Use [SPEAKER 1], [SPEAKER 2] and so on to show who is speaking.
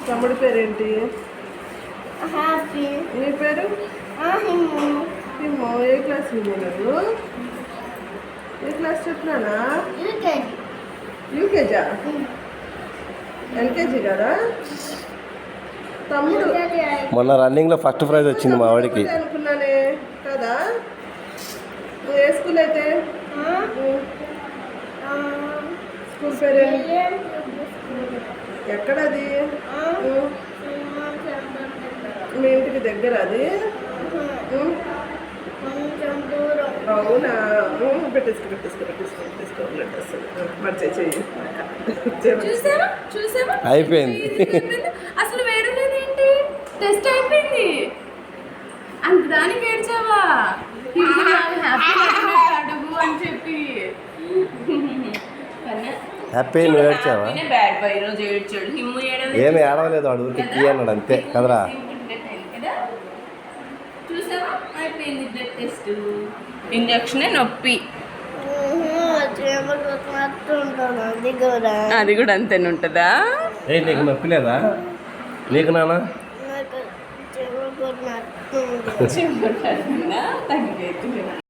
[SPEAKER 1] తమ్ముడి పేరేంటి? నీ పేరు? హిమ్మో. ఏ క్లాస్ హిమ్మో? నువ్వు ఏ క్లాస్ చెప్పినానా? యూకేజా? ఎల్కేజీ కదా? తమ్ముడు
[SPEAKER 2] మొన్న రన్నింగ్లో ఫస్ట్ ప్రైజ్ వచ్చింది మా వాడికి.
[SPEAKER 1] అనుకున్నానే కదా. నువ్వు ఏ స్కూల్ అయితే? స్కూల్ పేరు ఎక్కడది? మీ ఇంటికి దగ్గర అది? అవునా? పెట్టేసుకో
[SPEAKER 2] అయిపోయింది.
[SPEAKER 3] అసలు వేడలేదేంటి? టెస్ట్ అయిపోయింది అంత దానికి ఏడ్చావా? అడుగు అని చెప్పి
[SPEAKER 2] హ్యాపీ నువ్వు ఏడ్చావా?
[SPEAKER 3] బ్యాడ్ బాయ్ రోజు ఏడ్చాడు. హిమ్ము
[SPEAKER 2] ఏమి ఏడవలేదు, వాడు ఊరికి తీ అన్నాడు అంతే కదరా.
[SPEAKER 3] చూసావా? అయిపోయింది బ్లడ్ టెస్ట్. ఇంజక్షన్ నొప్పి, అది కూడా అంతేనే ఉంటుందా?
[SPEAKER 2] ఏ నీకు నొప్పి లేదా? నీకు నాన్న
[SPEAKER 3] తగ్గిపోతుంది.